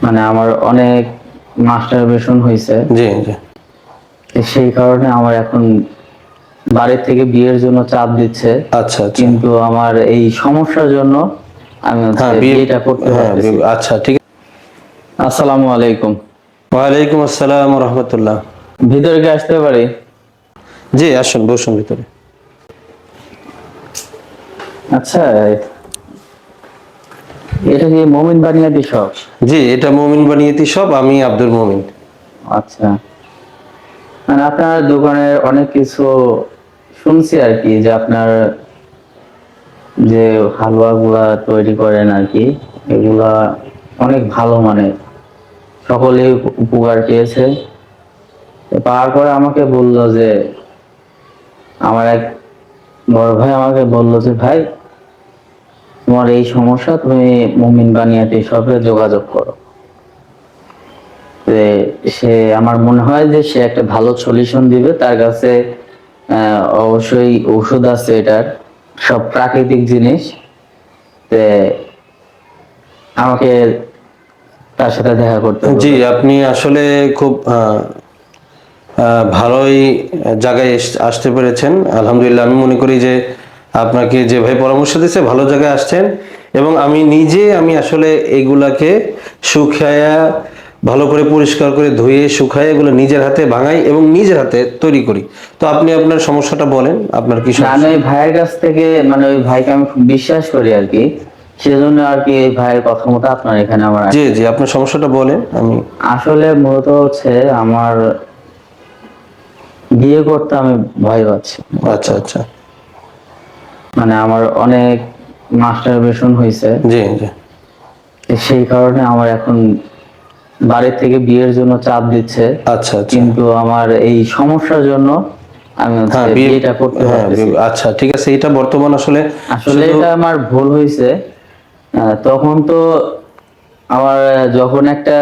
মানে আমার অনেক মাস্টারবেশন হয়েছে। জি জি। সেই কারণে আমার এখন বাড়ির থেকে বিয়ের জন্য চাপ দিচ্ছে। আচ্ছা আচ্ছা। কিন্তু আমার এই সমস্যার জন্য আমি হ্যাঁ বিয়েটা করতে পারতেছি। আচ্ছা ঠিক। আসসালামু আলাইকুম। ওয়ালাইকুম আসসালাম রহমতুল্লাহ। ভিতরে কি আসতে পারি? জি আসুন, বসুন ভিতরে। আচ্ছা, এটা কি মমিন বানিয়াদি শপ? জি, এটা মমিন বানিয়াতি শপ, আমি আব্দুল মমিন। আচ্ছা, মানে আপনার দোকানের অনেক কিছু শুনছি আর কি, যে আপনার যে হালুয়া গুলা তৈরি করেন আর কি, এগুলা অনেক ভালো মানের, সকলেই উপকার পেয়েছে। পাওয়ার পরে আমাকে বললো যে, আমার এক বড় ভাই আমাকে বললো যে, ভাই তোমার এই সমস্যা, তুমি মুমিন বানিয়াটি শপে যোগাযোগ করো। সে আমার মনে হয় যে সে একটা ভালো সলিউশন দিবে। তার কাছে অবশ্যই ওষুধ আছে, এটার সব প্রাকৃতিক জিনিস। আমাকে তার সাথে দেখা করতে হবে। জি, আপনি আসলে খুব ভালোই জায়গায় আসতে পেরেছেন, আলহামদুলিল্লাহ। আমি মনে করি যে আপনাকে যে ভাই পরামর্শ দিয়েছে ভালো জায়গায় আসছেন, এবং আমি আসলে এগুলাকে শুকায়া ভালো করে পরিষ্কার করে ধুয়ে শুকায় এগুলো নিজের হাতে ভাঙাই এবং নিজের হাতে তৈরি করি। তো আপনি আপনার সমস্যাটা বলেন, আপনার কি সমস্যা? আমি ওই ভাইয়ের কাছ থেকে, মানে ওই ভাইকে আমি খুব বিশ্বাস করি আর কি, সেজন্য আর কি এই ভাইয়ের কথা মতো আপনার এখানে আমার জি জি, আপনার সমস্যাটা বলেন। আমি আসলে মূলত হচ্ছে আমার বিয়ে করতে আমি ভয় পাচ্ছি। আচ্ছা আচ্ছা। মানে আমার অনেক মাস্টারবেশন হয়েছে। জি জি। সেই কারণে আমার এখন বাড়ির থেকে বিয়ের জন্য চাপ দিচ্ছে। আচ্ছা আচ্ছা। কিন্তু আমার এই সমস্যার জন্য আমি বিয়েটা করতে পারতেছি। আচ্ছা ঠিক আছে। এটা বর্তমান আসলে এটা আমার ভুল হয়েছে। তখন তো আমার যখন একটা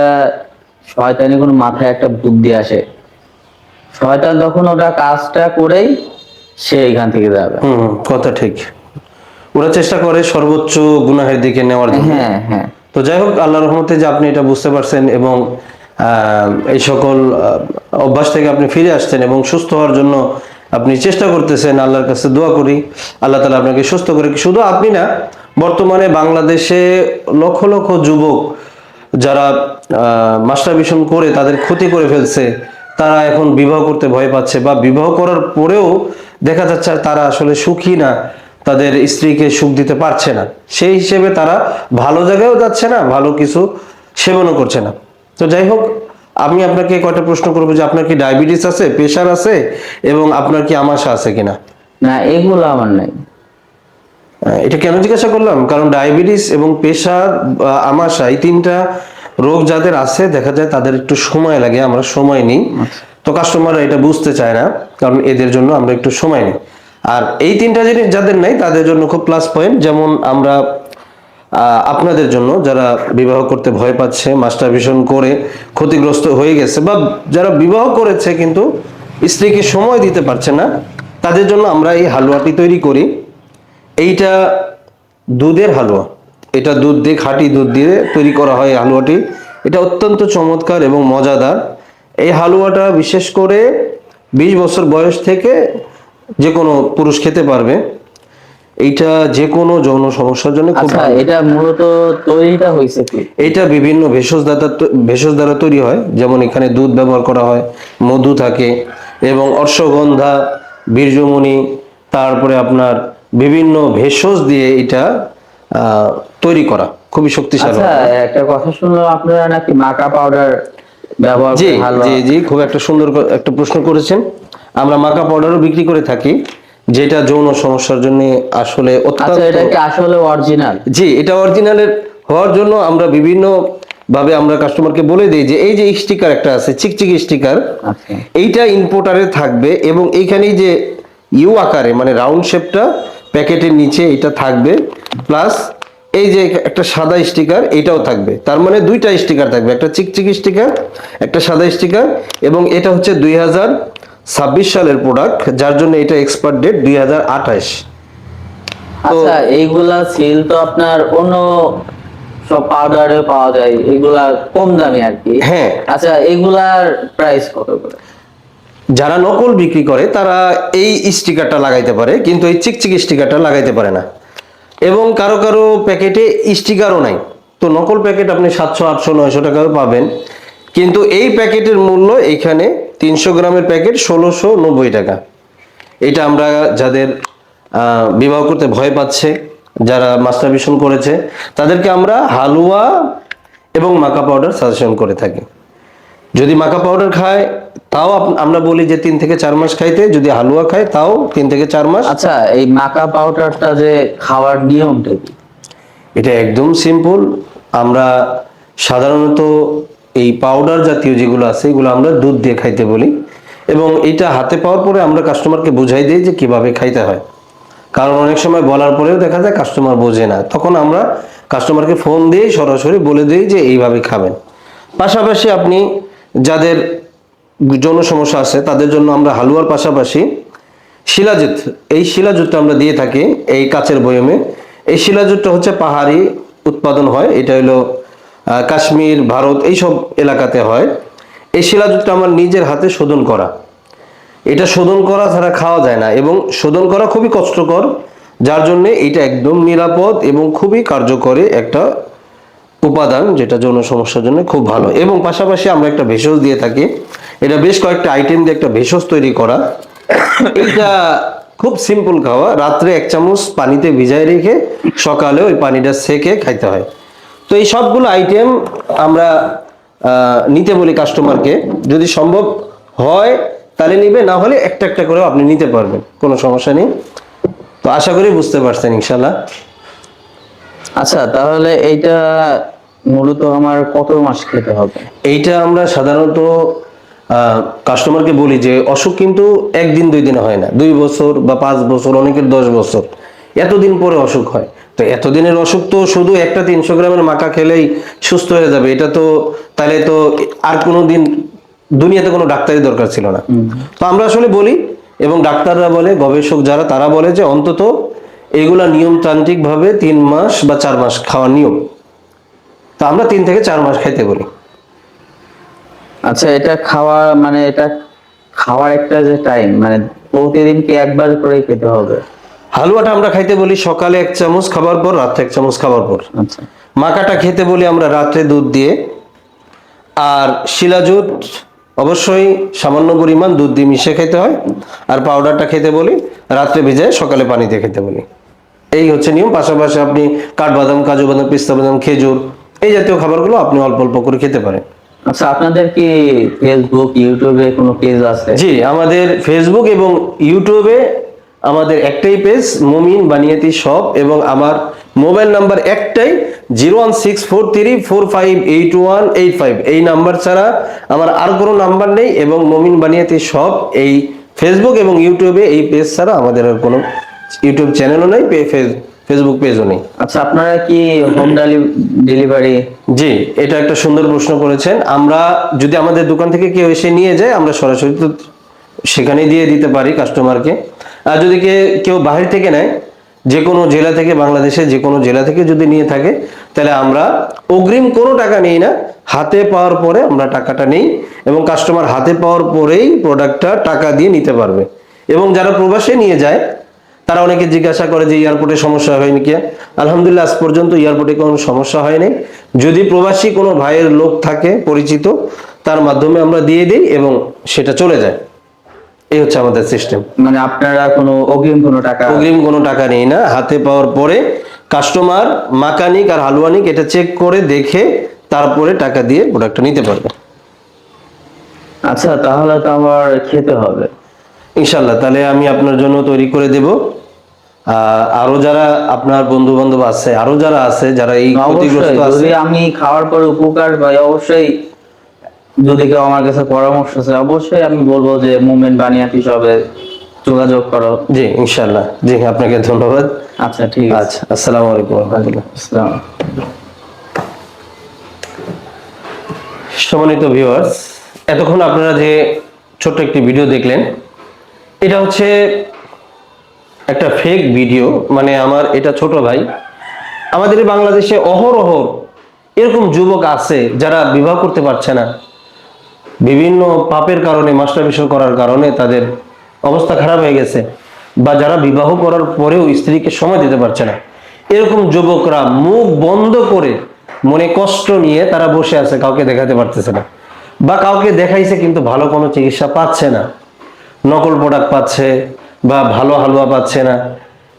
শয়তানি কোনো মাথায় একটা বুদ্ধি আসে, শয়তান তখন ওটা কাজটা করেই সে এখান থেকে যাবে। কথা ঠিক। ওরা চেষ্টা করে সর্বোচ্চ গুনাহের দিকে নেওয়ার জন্য। হ্যাঁ হ্যাঁ। তো যাই হোক, আল্লাহর রহমতে যে আপনি এটা বুঝতে পারছেন এবং এই সকল অভ্যাস থেকে আপনি ফিরে আসছেন এবং সুস্থ হওয়ার জন্য আপনি চেষ্টা করতেছেন, আল্লাহর কাছে দোয়া করি আল্লাহ তাআলা আপনাকে সুস্থ করে। শুধু আপনি না, বর্তমানে বাংলাদেশে লক্ষ লক্ষ যুবক যারা মাস্টারবেশন করে তাদের ক্ষতি করে ফেলছে, তারা এখন বিবাহ করতে ভয় পাচ্ছে, বা বিবাহ করার পরেও দেখা যাচ্ছে তারা আসলে সুখী না, তাদের স্ত্রীকে সুখ দিতে পারছে না। সেই হিসেবে তারা ভালো জায়গায়ও যাচ্ছে না, ভালো কিছু সেবনও করছে না। তো যাই হোক, আমি আপনাকে কয়টা প্রশ্ন করবো যে আপনার কি ডায়াবেটিস আছে, প্রেশার আছে, এবং আপনার কি আমাশা আছে কিনা? না, এগুলো আমার নাই। এটা কেন জিজ্ঞাসা করলাম, কারণ ডায়াবেটিস এবং প্রেশার, আমাশা, এই তিনটা রোগ যাদের আছে দেখা যায় তাদের একটু সময় লাগে, আমরা সময় নিই। তো কাস্টমাররা এটা বুঝতে চায় না, কারণ এদের জন্য আমরা একটু সময় নিই। আর এই তিনটা জিনিস যাদের নাই তাদের জন্য খুব প্লাস পয়েন্ট। যেমন আমরা আপনাদের জন্য যারা বিবাহ করতে ভয় পাচ্ছে, মাস্টারবেশন করে ক্ষতিগ্রস্ত হয়ে গেছে, বা যারা বিবাহ করেছে কিন্তু স্ত্রীকে সময় দিতে পারছে না, তাদের জন্য আমরা এই হালুয়াটি তৈরি করি। এইটা দুধের হালুয়া, এটা দুধ দিয়ে, খাঁটি দুধ দিয়ে তৈরি করা হয় এই হালুয়াটি। এটা অত্যন্ত চমৎকার এবং মজাদার। এই হালুয়াটা বিশেষ করে 20 বছর বয়স থেকে যে কোনো পুরুষ খেতে পারবে। এইটা যে কোনো যৌন সমস্যার জন্য খুব আচ্ছা, এটা মূলত তৈরিটা হয়েছে কি? এটা বিভিন্ন ভেষজ দ্বারা তৈরি হয়। যেমন এখানে দুধ ব্যবহার করা হয়, মধু থাকে, এবং অশ্বগন্ধা, বীর্যমণি, তারপরে আপনার বিভিন্ন ভেষজ দিয়ে এটা তৈরি করা, খুবই শক্তিশালী। আচ্ছা, একটা কথা শুনলাম আপনারা নাকি মাকা পাউডার ব্যবহার জি করে হালুয়া। জি জি, খুব একটা সুন্দর একটা প্রশ্ন করেছেন। আমরা মাকা পাউডারও বিক্রি করে থাকি, যেটা যৌন সমস্যার জন্য আসলে আচ্ছা, এটা কি আসলে অরিজিনাল? জি, এটা অরিজিনালের হওয়ার জন্য আমরা বিভিন্ন ভাবে আমরা কাস্টমারকে বলে দিই যে এই যে স্টিকার একটা আছে, চিকচিকি স্টিকার, এইটা ইম্পোর্টারে থাকবে, এবং এইখানে যে ইউ আকারে মানে রাউন্ড শেপটা প্যাকেটের নিচে এটা থাকবে, প্লাস এই যে একটা সাদা স্টিকার এটাও থাকবে। তার মানে দুইটা স্টিকার থাকবে, একটা চিকচিকি স্টিকার, একটা সাদা স্টিকার। এবং এটা হচ্ছে 2026 সালের প্রোডাক্ট, যার জন্য এটা এক্সপায়ার ডেট 2028। আচ্ছা, এইগুলা সেল তো আপনার অন্য সব পাউডারে পাওয়া যায়, এগুলা কম দামি আর কি। হ্যাঁ। আচ্ছা, এগুলার প্রাইস কত করে? যারা নকল বিক্রি করে তারা এই স্টিকারটা লাগাইতে পারে, কিন্তু এই চিকচিক স্টিকারটা লাগাইতে পারে না। এবং কারো কারো প্যাকেটে স্টিকারও নাই। তো নকল প্যাকেট আপনি 700, 800, 900 টাকাও পাবেন, কিন্তু এই প্যাকেটের মূল্য এখানে 300 গ্রামের প্যাকেট 1690 টাকা। এটা আমরা যাদের বিবাহ করতে ভয় পাচ্ছে, যারা মাস্টারবেশন করেছে, তাদেরকে আমরা হালুয়া এবং মাকা পাউডার সাজেশন করে থাকি। যদি মাকা পাউডার খায় তাও আমরা বলি যে 3 থেকে 4 মাস খাইতে, যদি হালুয়া খায় তাও 3 থেকে 4 মাস। আচ্ছা, এই মাকা পাউডারটা যে খাওয়ার নিয়মটা কি? এটা একদম সিম্পল। আমরা সাধারণত এই পাউডার জাতীয় যেগুলো আছে এগুলো আমরা দুধ দিয়ে খাইতে বলি, এবং এটা হাতে পাওয়ার পরে আমরা কাস্টমারকে বুঝাই দিই যে কিভাবে খাইতে হয়। কারণ অনেক সময় বলার পরেও দেখা যায় কাস্টমার বোঝে না, তখন আমরা কাস্টমারকে ফোন দিয়ে সরাসরি বলে দিই যে এইভাবে খাবেন। পাশাপাশি আপনি যাদের যৌন সমস্যা আছে তাদের জন্য আমরা হালুয়ার পাশাপাশি শিলাজিৎ, এই শিলাজিৎটা আমরা দিয়ে থাকি এই কাচের বয়মে। এই শিলাজিৎটা হচ্ছে পাহাড়ি উৎপাদন হয়, এটা হলো কাশ্মীর, ভারত এইসব এলাকাতে হয়। এই শিলাজিৎটা আমার নিজের হাতে শোধন করা। এটা শোধন করা ছাড়া খাওয়া যায় না, এবং শোধন করা খুবই কষ্টকর, যার জন্য এটা একদম নিরাপদ এবং খুবই কার্যকরী একটা উপাদান, যেটা যৌন সমস্যার জন্য খুব ভালো। এবং পাশাপাশি আমরা একটা ভেষজ দিয়ে থাকি, এটা বেশ কয়েকটা আইটেম দিয়ে একটা ভেষজ তৈরি করা। এটা খুব সিম্পল খাওয়া, রাত্রে 1 চামচ পানিতে ভিজায় রেখে সকালে ওই পানিটা সেকে খাইতে হয়। তো এই সবগুলো আইটেম আমরা নিতে বলি কাস্টমারকে, যদি সম্ভব হয় তাহলে নিবে, না হলে একটা একটা করে আপনি নিতে পারবেন, কোনো সমস্যা নেই। তো আশা করি বুঝতে পারছেন ইনশাল্লাহ। আচ্ছা, তাহলে এইটা মূলত আমার কত মাস খেতে হবে? এইটা আমরা সাধারণত কাস্টমারকে বলি যে অসুখ কিন্তু 1 দিন 2 দিনে হয় না, 2 বছর বা 5 বছর, অনেকের 10 বছর, এতদিন পরে অসুখ হয়। তো এতদিনের অসুখ তো শুধু একটা 300 গ্রামের মাকা খেলেই সুস্থ হয়ে যাবে, এটা তো তাহলে তো আর কোনো দিন দুনিয়াতে কোনো ডাক্তারের দরকার ছিল না। তো আমরা আসলে বলি, এবং ডাক্তাররা বলে, গবেষক যারা তারা বলে যে অন্তত এগুলা নিয়মতান্ত্রিক ভাবে 3 মাস বা 4 মাস খাওয়ার নিয়ম। তো আমরা 3 থেকে 4 মাস খাইতে বলি। আচ্ছা, এটা খাওয়া মানে এটা খাওয়ার একটা যে টাইম, মানে প্রতিদিন কি একবার করে খেতে হবে? হালুয়াটা আমরা খাইতে বলি সকালে 1 চামচ খাবার পর, রাত্রে 1 চামচ খাবার পর। আচ্ছা। মাকাটা খেতে বলি আমরা রাত্রে দুধ দিয়ে, আর শিলাজুত অবশ্যই সামান্য পরিমাণ দুধ দিয়ে মিশিয়ে খেতে হয়, আর পাউডারটা খেতে বলি রাত্রে ভিজায় সকালে পানি দিয়ে খেতে বলি। এই হচ্ছে নিয়ম। পাশাপাশি আপনি কাঠবাদাম, কাজু বাদাম, পিস্তা বাদাম, খেজুর এই জাতীয় খাবারগুলো আপনি অল্প অল্প করে খেতে পারেন। আচ্ছা, আপনাদের কি ফেসবুক, ইউটিউবে কোনো পেজ আছে? জি, আমাদের ফেসবুক এবং ইউটিউবে আমাদের একটাই পেজ, মুমিন বানিয়াতি শপ, এবং আমার মোবাইল নাম্বার একটাই 01643458185। এই নাম্বার ছাড়া আমার আর কোনো নাম্বার নেই, এবং মুমিন বানিয়াতি শপ এই ফেসবুক এবং ইউটিউবে এই পেজ ছাড়া আমাদের আর কোনো ইউটিউব চ্যানেলও নেই, ফেসবুক পেজও নেই। আচ্ছা, আপনারা কি হোম ডেলিভারি? জি, এটা একটা সুন্দর প্রশ্ন করেছেন। আমরা যদি আমাদের দোকান থেকে কেউ এসে নিয়ে যায়, আমরা সরাসরি তো সেখানে দিয়ে দিতে পারি কাস্টমারকে। আর যদি কেউ বাইরে থেকে নেয়, যে কোনো জেলা থেকে, বাংলাদেশে যে কোনো জেলা থেকে যদি নিয়ে থাকে, তাহলে আমরা অগ্রিম কোনো টাকা নেই না, হাতে পাওয়ার পরে আমরা টাকাটা নেই, এবং কাস্টমার হাতে পাওয়ার পরেই প্রোডাক্টটা টাকা দিয়ে নিতে পারবে। এবং যারা প্রবাসে নিয়ে যায় তারা অনেকে জিজ্ঞাসা করে যে এয়ারপোর্টে সমস্যা হয়নি কি? আলহামদুলিল্লাহ আজ পর্যন্ত এয়ারপোর্টে কোনো সমস্যা হয়নি। যদি প্রবাসী কোনো ভাইয়ের লোক থাকে পরিচিত, তার মাধ্যমে আমরা দিয়ে দিই এবং সেটা চলে যায়। এই হচ্ছে আমাদের সিস্টেম। মানে আপনারা কোনো অগ্রিম কোনো টাকা নেই না, হাতে পাওয়ার পরে কাস্টমার মাকানিক আর হালুয়ানিক এটা চেক করে দেখে তারপরে টাকা দিয়ে প্রোডাক্টটা নিতে পারবে। আচ্ছা, তাহলে তো আমার খেতে হবে ইনশাল্লাহ। তাহলে আমি আপনার জন্য তৈরি করে দেব। আরো যারা আপনার বন্ধু বান্ধব আছে, আরো যারা আছে যারা এই ক্ষতিগ্রস্ত আছে, যদি আমি খাওয়ার পরে উপকার পাই, অবশ্যই যদি কেউ আমার কাছে পরামর্শ চায়, অবশ্যই আমি বলবো যে মুমিন বানিয়াতি শপে যোগাযোগ করো। জি ইনশাল্লাহ। জি, আপনাকে ধন্যবাদ। আচ্ছা, ঠিক আছে। আচ্ছা, আসসালামু আলাইকুম ওয়া রাহমাতুল্লাহ। আসসালাম। সম্মানিত ভিউয়ার্স, এতক্ষণ আপনারা যে ছোট্ট একটি ভিডিও দেখলেন, এটা হচ্ছে একটা ফেক ভিডিও। মানে আমার এটা ছোট ভাই আমাদের বাংলাদেশে অহরহ এরকম যুবক আছে যারা বিবাহ করতে পারছে না, বিভিন্ন পাপের কারণে, মাস্টারবেশন করার কারণে তাদের অবস্থা খারাপ হয়ে গেছে, বা যারা বিবাহ করার পরেও স্ত্রীকে সময় দিতে পারছে না। এরকম যুবকরা মুখ বন্ধ করে মনে কষ্ট নিয়ে তারা বসে আছে, কাউকে দেখাতে পারতেছে না, বা কাউকে দেখাইছে কিন্তু ভালো কোনো চিকিৎসা পাচ্ছে না, নকল প্রোডাক্ট পাচ্ছে বা ভালো হালুয়া পাচ্ছে না।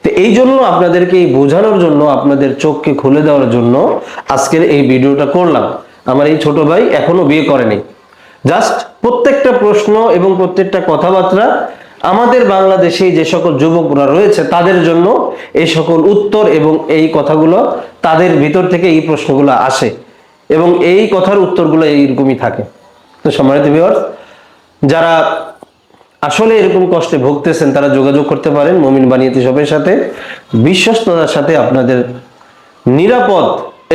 তো এই জন্য আপনাদেরকে এই বোঝানোর জন্য, আপনাদের চোখকে খুলে দেওয়ার জন্য আজকের এই ভিডিওটা করলাম। আমার এই ছোট ভাই এখনো বিয়ে করেনি, জাস্ট প্রত্যেকটা প্রশ্ন এবং প্রত্যেকটা কথাবার্তা আমাদের বাংলাদেশে যে সকল যুবকরা রয়েছে তাদের জন্য এই সকল উত্তর এবং এই কথাগুলো তাদের ভিতর থেকে এই প্রশ্নগুলো আসে এবং এই কথার উত্তরগুলো এইরকমই থাকে। তো সম্মানিত ভিউয়ার্স, যারা আসলে এরকম কষ্টে ভুগতেছেন তারা যোগাযোগ করতে পারেন মুমিন বানিয়াতি শপের সাথে। বিশ্বস্ততার সাথে আপনাদের নিরাপদ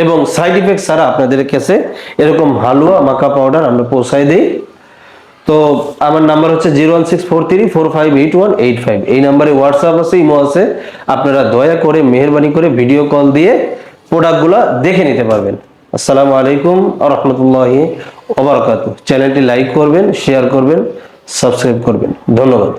এবং সাইড ইফেক্ট ছাড়া আপনাদের কাছে এরকম হালুয়া মাকা পাউডার আমরা পৌঁছাই দিই। তো আমার নাম্বার হচ্ছে 01643458185। এই নাম্বারে হোয়াটসঅ্যাপ আছে, ইমো আছে। আপনারা দয়া করে মেহেরবানি করে ভিডিও কল দিয়ে প্রোডাক্টগুলো দেখে নিতে পারবেন। আসসালামু আলাইকুম ওয়া রাহমাতুল্লাহি ওয়া বারাকাতুহু। চ্যানেলটি লাইক করবেন, শেয়ার করবেন, সাবস্ক্রাইব করবেন। ধন্যবাদ।